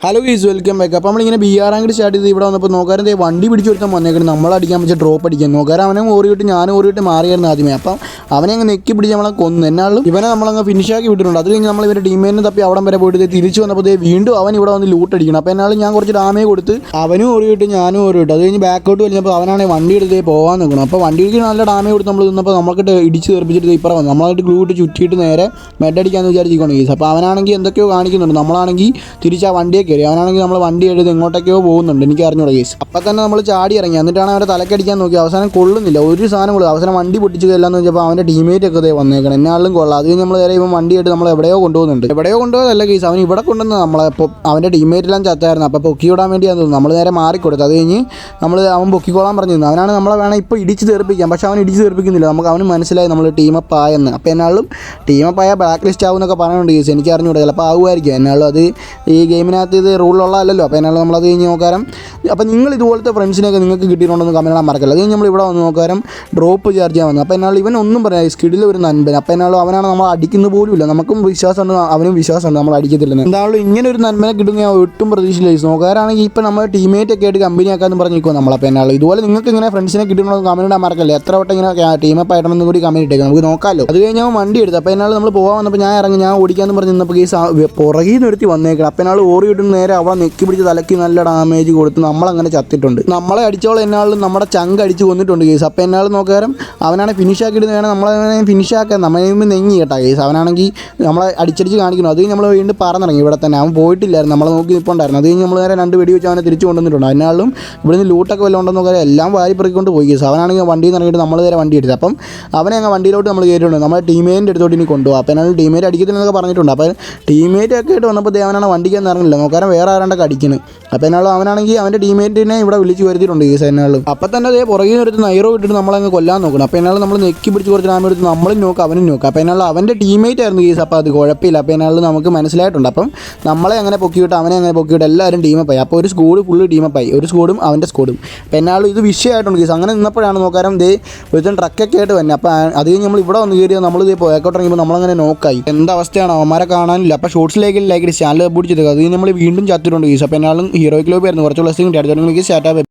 Hello guys, welcome back. അപ്പോൾ നമ്മളിങ്ങനെ BR rank start ചെയ്ത് ഇവിടെ വന്നപ്പോൾ നോക്കാരം വണ്ടി പിടിച്ച് കൊടുത്താൽ വന്നേക്കണം നമ്മളടിക്കാൻ വെച്ച ഡ്രോപ്പ് അടിക്കാൻ നോക്കാരം. അവനെ ഓറിയിട്ട് ഞാനും ഓറിയിട്ട് മാറിയായിരുന്നു ആദ്യമേ. അപ്പം അവനെ അങ്ങ് നെക്കി പിടിച്ച് നമ്മളെ കൊന്നു. എന്നാലും ഇവനെ നമ്മളങ്ങ് ഫിനിഷാക്കി വിട്ടിട്ടുണ്ട്. അത് കഴിഞ്ഞ് നമ്മൾ ഇവരുടെ ടീമേറ്റിനെ തപ്പി അവിടം വരെ പോയിട്ട് തിരിച്ച് വന്നപ്പോൾ വീണ്ടും അവൻ ഇവിടെ വന്ന് ലൂട്ട് അടിക്കണം. അപ്പോൾ എന്നാലും ഞാൻ കുറച്ച് ഡാമേജ് കൊടുത്ത് അവനും ഓറിയിട്ട് ഞാനും ഓറിയിട്ട് അത് കഴിഞ്ഞ് ബാക്കോട്ട് വലിഞ്ഞപ്പോൾ അവനാണെങ്കിൽ വണ്ടി എടുത്ത് പോകാൻ നിൽക്കണം. അപ്പോൾ വണ്ടിക്ക് നല്ല ഡാമേജ് കൊടുത്ത് നമ്മൾ നിന്നപ്പോൾ നമുക്കിട്ട് ഇടിച്ച് തെറിപ്പിച്ചിട്ട് ഇപ്പുറം വന്നു. നമ്മളായിട്ട് ഗ്ലൂ ഇട്ട് ചുറ്റിയിട്ട് നേരെ മെഡടിക്കാമെന്ന് വിചാരിച്ചിരിക്കണം ഗൈസ്. അപ്പോൾ അവനാണെങ്കിൽ എന്തൊക്കെയോ കാണിക്കുന്നുണ്ട്. നമ്മളാണെങ്കിൽ തിരിച്ച് ആ വണ്ടിയെ കയറി. അവനാണെങ്കിൽ നമ്മൾ വണ്ടി എടുത്ത് എങ്ങോട്ടൊക്കെയോ പോകുന്നുണ്ട്, എനിക്ക് അറിഞ്ഞൂടെ കേസ്. അപ്പം തന്നെ നമ്മൾ ചാടി ഇറങ്ങി. എന്നിട്ടാണ് അവരെ തലക്കടിക്കാൻ നോക്കി. അവസാനം കൊള്ളുന്നില്ല, ഒരു സാധനം കൊള്ളും. അവസാനം വണ്ടി പൊട്ടിച്ച് കൊല്ലാന്ന് വെച്ചപ്പോൾ അവൻ്റെ ടീമേറ്റ് ഒക്കെ ഇതേ വന്നേക്കണം. എന്നാലും കൊള്ളാം. അത് കഴിഞ്ഞ് നമ്മൾ നേരെ ഇവൻ വണ്ടിയായിട്ട് നമ്മൾ എവിടെയോ കൊണ്ടുപോകുന്നുണ്ട്. എവിടെയോ കൊണ്ടുപോയതല്ല കേസ്, അവൻ ഇവിടെ കൊണ്ടുവന്ന് നമ്മളെ അവൻ്റെ ടീമേറ്റെല്ലാം ചത്തായിരുന്നു. അപ്പോൾ പൊക്കി വിടാൻ വേണ്ടിയാന്ന് തോന്നുന്നു. നമ്മൾ നേരെ മാറിക്കൊടുത്തു. അത് കഴിഞ്ഞ് അവൻ പൊക്കിക്കോളാൻ പറഞ്ഞിരുന്നു. അവനാണ് നമ്മളെ വേണം ഇപ്പോൾ ഇടിച്ച് തെറിപ്പിക്കാം. പക്ഷേ അവൻ ഇടിച്ച് തെറിപ്പിക്കുന്നില്ല. അവന് മനസ്സിലായി നമ്മൾ ടീമപ്പായെന്ന്. അപ്പോൾ എന്നാലും ടീമപ്പായ ബ്ലാക്ക് ലിസ്റ്റ് ആവുമെന്നൊക്കെ പറയുന്നുണ്ട് കേസ്. എനിക്ക് അറിഞ്ഞൂടെ, ചിലപ്പോൾ ആവുമായിരിക്കും. എന്നാലും അത് ഈ ഗെയിമിനകത്ത് ഇത് റൂളിലുള്ളതല്ലോ. അപ്പോൾ എന്നാലും നമ്മളത് കഴിഞ്ഞ് നോക്കാരം. അപ്പോൾ നിങ്ങൾ ഇതുപോലത്തെ ഫ്രണ്ട്സിനെയൊക്കെ നിങ്ങൾക്ക് കിട്ടിയിട്ടുണ്ടെന്ന് കമൻറ്റ് ചെയ്യാൻ മറക്കല്ല. അത് കഴിഞ്ഞ് നമ്മൾ ഇവിടെ വന്ന് നോക്കാരം ഡ്രോപ്പ് ചാർജ് ചെയ്യാൻ വന്നു. അപ്പോൾ എന്നാലും ഇവൻ ഒന്നും പറയാം, സ്കിഡിൽ ഒരു നൻപൻ. അപ്പോൾ എന്നാലും അവനാണ് നമ്മൾ അടിക്കുന്ന പോലും ഇല്ല. നമുക്കും വിശ്വാസമുണ്ട്, അവനും വിശ്വാസമുണ്ട് നമ്മൾ അടിക്കത്തില്ലെന്ന്. എന്തായാലും ഇങ്ങനെ ഒരു നന്മനെ കിട്ടുന്ന ഞാൻ ഒട്ടും പ്രതീക്ഷയില്ല. നോക്കാരാണെങ്കിൽ ഇപ്പോൾ നമ്മൾ ടീമേറ്റ് ഒക്കെ ആയിട്ട് കമ്പനി ആക്കാമെന്ന് പറഞ്ഞ് നിൽക്കും നമ്മൾ. അപ്പോൾ എന്നാലും ഇതുപോലെ നിങ്ങൾക്ക് ഇങ്ങനെ ഫ്രണ്ട്സിനെ കിട്ടുന്നുണ്ടെന്ന് കമൻറ്റ് ഇടാൻ മറക്കല്ലേ. എത്ര വട്ടം ഇങ്ങനെ ടീമപ്പ് ആയിട്ടെന്ന് കൂടി കമൻറ്റ് ഇട്ടേക്കാം, നമുക്ക് നോക്കാമല്ലോ. അത് കഴിഞ്ഞ് അവൻ വണ്ടി എടുത്തു. അപ്പോൾ എന്നാലും നമ്മൾ പോകാൻ വന്നപ്പോൾ ഞാൻ ഇറങ്ങി, ഞാൻ ഓടിക്കാമെന്ന് പറഞ്ഞ് നിന്നപ്പോൾ കേസ് പുറകിൽ നിർത്തി വന്നേക്കണം. അപ്പോൾ എന്നാലും ഓടി കിട്ടുന്ന നേരെ അവളെ നെക്കി പിടിച്ച് തലക്കി നല്ല ഡാമേജ് കൊടുത്ത് നമ്മളങ്ങനെ ചത്തിട്ടുണ്ട്. നമ്മളെ അടിച്ചോളം എന്നാളും നമ്മുടെ ചങ്ക് അടിച്ച് കൊന്നിട്ടുണ്ട് കേസ്. അപ്പോൾ എന്നാളും നോക്കാരം അവനാണ് ഫിനിഷ് ആക്കിയിട്ട് വേണം നമ്മളെ ഫിനിഷ് ആക്കാൻ. നമ്മളെ നെങ്ങി കേട്ടാ കേസ്. അവനാണെങ്കിൽ നമ്മളെ അടിച്ചടിച്ച് കാണിക്കണം. അത് നമ്മൾ വീണ്ടും പറന്നിറങ്ങി. ഇവിടെ തന്നെ അവൻ പോയിട്ടില്ലായിരുന്നു, നമ്മളെ നോക്കി നിൽപ്പുണ്ടായിരുന്നു. അത് കഴിഞ്ഞ് നമ്മൾ നേരെ 2 വെടി വെച്ച് അവനെ തിരിച്ച് കൊണ്ടുവന്നിട്ടുണ്ട്. അതിനാളും ഇവിടുന്ന് ലൂട്ടൊക്കെ വല്ലതും ഉണ്ടെന്ന് നോക്കാൻ എല്ലാം വാരി പെറുക്കിക്കൊണ്ട് പോയി കേസ്. അവനാണെങ്കിൽ വണ്ടിയിൽ നിന്ന് ഇറങ്ങിയിട്ട് നമ്മൾ നേരെ വണ്ടി എടുത്തത്. അപ്പം അവനെ അങ്ങ് വണ്ടിയിലോട്ട് നമ്മൾ കയറിയിട്ടുണ്ട്. നമ്മുടെ ടീമേറ്റിൻ്റെ അടുത്തോട്ട് ഇനി കൊണ്ടുപോകും. അപ്പോൾ എന്നാലും ടീമേറ്റ് അടിക്കത്തില്ലെന്നൊക്കെ പറഞ്ഞിട്ടുണ്ട്. അപ്പോൾ ടീമേറ്റ് ഒക്കെ ആയിട്ട് വന്നപ്പോൾ അവനാണ് വണ്ടിക്കാൻ ഇറങ്ങില്ല. നോക്കാരം വേറെ ആരാണ്ടൊക്കെ അടിക്കുന്നത്. അപ്പോൾ എന്നാലും അവനാണെങ്കിൽ അവൻ്റെ ടീമേറ്റിനെ ഇവിടെ വിളിച്ച് വരുത്തിയിട്ടുണ്ട് കേസ്. എന്നാലും അപ്പം തന്നെ അതേ പുറകിൽ നിന്ന് എടുത്ത് നൈറോ ഇട്ടിട്ട് നമ്മളങ്ങ് കൊല്ലാൻ നോക്കണം. അപ്പോൾ എന്നാലും നമ്മൾ നെക്കി പിടിച്ച് കുറച്ച് ഡാമേജ് എടുത്ത് നമ്മളും നോക്കുക അവനും നോക്കുക. അപ്പോൾ എന്നാലും അവൻ്റെ ടീമേറ്റ് ആയിരുന്നു കേസ്. അപ്പോൾ അത് കുഴപ്പമില്ല. അപ്പോൾ എന്നാലും നമുക്ക് മനസ്സിലായിട്ടുണ്ട്. അപ്പം നമ്മളെ അങ്ങനെ പൊക്കിവിട്ട് അവനെ അങ്ങനെ പൊക്കിവിട്ട് എല്ലാവരും ടീമപ്പായി. അപ്പോൾ ഒരു സ്കൂഡ് ഫുള്ള് ടീമപ്പായി, ഒരു സ്കൂഡും അവൻ്റെ സ്കൂഡും. അപ്പോൾ എന്നാലും ഇത് വിഷയമായിട്ടുണ്ട് കേസ്. അങ്ങനെ നിന്നപ്പോഴാണ് നോക്കാരം ഒരുത്തൻ ട്രക്കൊക്കെ ആയിട്ട് വന്നെ. അപ്പോൾ അത് കഴിഞ്ഞ് നമ്മൾ ഇവിടെ വന്ന് കയറിയത് നമ്മൾ ഇതേ പോയക്കോട്ടിറങ്ങിയപ്പോൾ നമ്മളങ്ങനെ നോക്കായി. എന്താവസ്ഥയാണ്, അവന്മാരെ കാണാനില്ല. അപ്പോൾ ഷോർട്സിലേക്ക് ലൈക്ക് ചാനൽ പിടിച്ചത് അത് നമ്മൾ വീണ്ടും ചത്തിട്ടുണ്ട് കേസ്. അപ്പോൾ എന്നാലും ഹീറോയ്ക്ക് ലോബി ആയിരുന്നു. കുറച്ച് പ്ലസ് കിട്ടി. അടുത്ത സ്റ്റാർട്ട്